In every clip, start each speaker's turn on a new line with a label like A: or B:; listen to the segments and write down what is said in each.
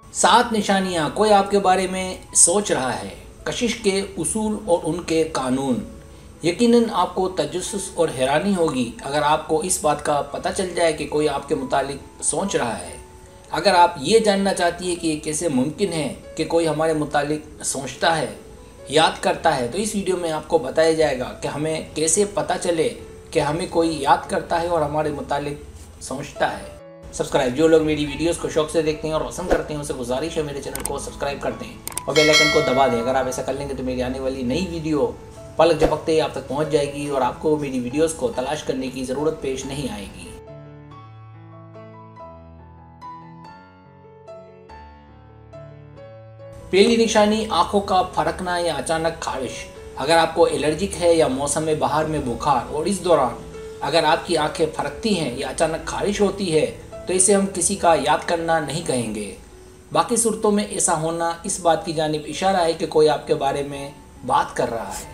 A: सात निशानियां कोई आपके बारे में सोच रहा है। कशिश के उसूल और उनके कानून। यकीनन आपको तजस्सुस और हैरानी होगी अगर आपको इस बात का पता चल जाए कि कोई आपके मुतालिक सोच रहा है। अगर आप ये जानना चाहती है कि ये कैसे मुमकिन है कि कोई हमारे मुतालिक सोचता है, याद करता है, तो इस वीडियो में आपको बताया जाएगा कि हमें कैसे पता चले कि हमें कोई याद करता है और हमारे मुतालिक सोचता है। सब्सक्राइब, जो लोग मेरी वीडियोस को शौक से देखते हैं और पसंद करते हैं उनसे गुजारिश है मेरे चैनल को सब्सक्राइब करते हैं और बेल आइकन को दबा दें। अगर आप ऐसा कर लेंगे तो मेरी आने वाली नई वीडियो पलक झपकते ही आप तक पहुंच जाएगी और आपको मेरी वीडियोस को तलाश करने की ज़रूरत पेश नहीं आएगी। पहली निशानी, आंखों का फड़कना या अचानक खारिश। अगर आपको एलर्जिक है या मौसम में बाहर में बुखार और इस दौरान अगर आपकी आंखें फड़कती हैं या अचानक खारिश होती है तो इसे हम किसी का याद करना नहीं कहेंगे। बाकी सूरतों में ऐसा होना इस बात की जानिब इशारा है कि कोई आपके बारे में बात कर रहा है।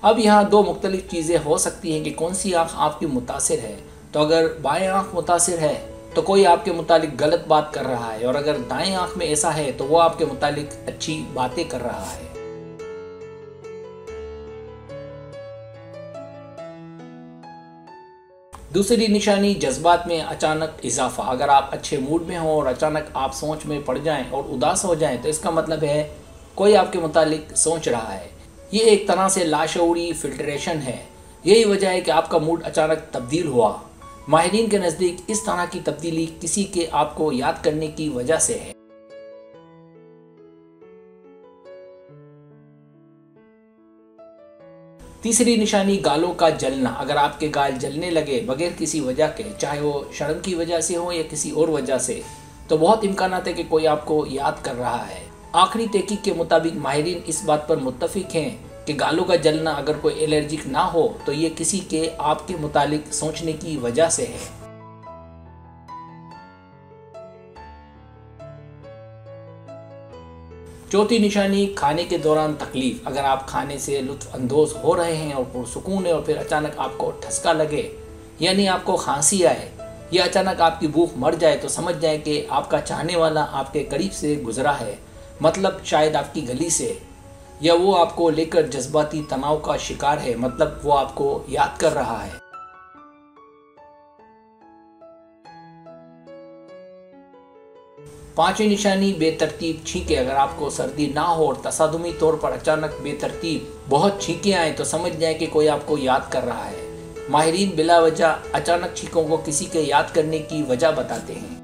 A: अब यहाँ दो मुख्तलिफ चीज़ें हो सकती हैं कि कौन सी आँख आपकी मुतासिर है। तो अगर बाएं आँख मुतासिर है तो कोई आपके मुतालिक गलत बात कर रहा है और अगर दाएं आँख में ऐसा है तो वो आपके मुतालिक अच्छी बातें कर रहा है। दूसरी निशानी, जज्बात में अचानक इजाफा। अगर आप अच्छे मूड में हो और अचानक आप सोच में पड़ जाएं और उदास हो जाएं तो इसका मतलब है कोई आपके मुतालिक सोच रहा है। ये एक तरह से लाशऊरी फिल्ट्रेशन है। यही वजह है कि आपका मूड अचानक तब्दील हुआ। माहिरीन के नज़दीक इस तरह की तब्दीली किसी के आपको याद करने की वजह से है। तीसरी निशानी, गालों का जलना। अगर आपके गाल जलने लगे बगैर किसी वजह के, चाहे वो शर्म की वजह से हो या किसी और वजह से, तो बहुत इम्कानात है कि कोई आपको याद कर रहा है। आखिरी तहकीक के मुताबिक माहिरीन इस बात पर मुत्तफिक हैं कि गालों का जलना अगर कोई एलर्जिक ना हो तो ये किसी के आपके मुतालिक सोचने की वजह से है। चौथी निशानी, खाने के दौरान तकलीफ। अगर आप खाने से लुत्फ अंदोज हो रहे हैं और पुरसुकून है और फिर अचानक आपको ठसका लगे, यानी आपको खांसी आए या अचानक आपकी भूख मर जाए, तो समझ जाए कि आपका चाहने वाला आपके करीब से गुजरा है, मतलब शायद आपकी गली से, या वो आपको लेकर जज्बाती तनाव का शिकार है, मतलब वो आपको याद कर रहा है। पांचवी निशानी, बेतरतीब छींके। अगर आपको सर्दी ना हो और तसादुमी तौर पर अचानक बेतरतीब बहुत छींके आए तो समझ जाए कि कोई आपको याद कर रहा है। माहिरीन बिला वजह अचानक छींकों को किसी के याद करने की वजह बताते हैं।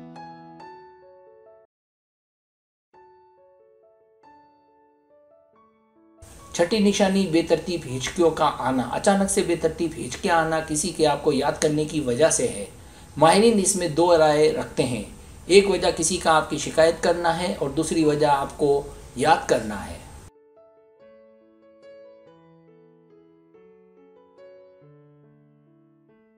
A: छठी निशानी, बेतरतीब हिचकियों का आना। अचानक से बेतरतीब हिचकियां आना किसी के आपको याद करने की वजह से है। माहिरीन इसमें दो राय रखते हैं। एक वजह किसी का आपकी शिकायत करना है और दूसरी वजह आपको याद करना है।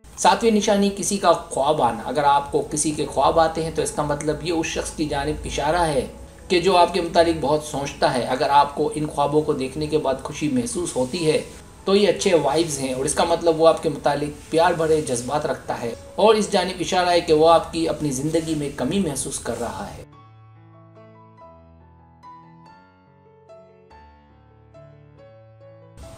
A: सातवीं निशानी, किसी का ख्वाब आना। अगर आपको किसी के ख्वाब आते हैं तो इसका मतलब ये उस शख्स की जानिब इशारा है कि जो आपके मुतालिक बहुत सोचता है। अगर आपको इन ख्वाबों को देखने के बाद खुशी महसूस होती है तो ये अच्छे वाइब्स हैं और इसका मतलब वो आपके मुतालिक प्यार भरे जज्बात रखता है और इस जानिब इशारा है कि वो आपकी अपनी ज़िंदगी में कमी महसूस कर रहा है।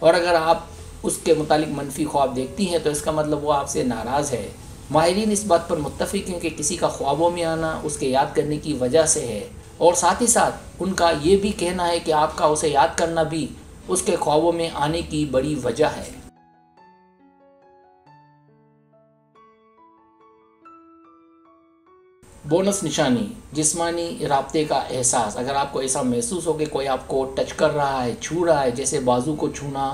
A: और अगर आप उसके मुतालिक मनफी ख्वाब देखती हैं तो इसका मतलब वो आपसे नाराज़ है। माहिरीन इस बात पर मुत्तफिक हैं कि किसी का ख्वाबों में आना उसके याद करने की वजह से है और साथ ही साथ उनका ये भी कहना है कि आपका उसे याद करना भी उसके ख्वाबों में आने की बड़ी वजह है। बोनस निशानी, जिस्मानी राब्ते का एहसास। अगर आपको ऐसा महसूस हो कि कोई आपको टच कर रहा है, छू रहा है, जैसे बाजू को छूना,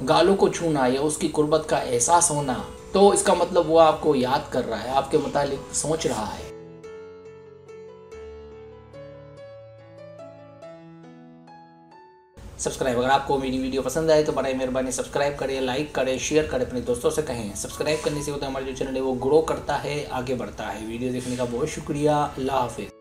A: गालों को छूना या उसकी कुर्बत का एहसास होना, तो इसका मतलब वो आपको याद कर रहा है, आपके मुतालिक सोच रहा है। सब्सक्राइब, अगर आपको मेरी वीडियो पसंद आए तो बड़ी मेहरबानी सब्सक्राइब करें, लाइक करें, शेयर करें, अपने दोस्तों से कहें। सब्सक्राइब करने से होता है हमारा जो चैनल है वो ग्रो करता है, आगे बढ़ता है। वीडियो देखने का बहुत शुक्रिया। अल्लाह हाफिज़।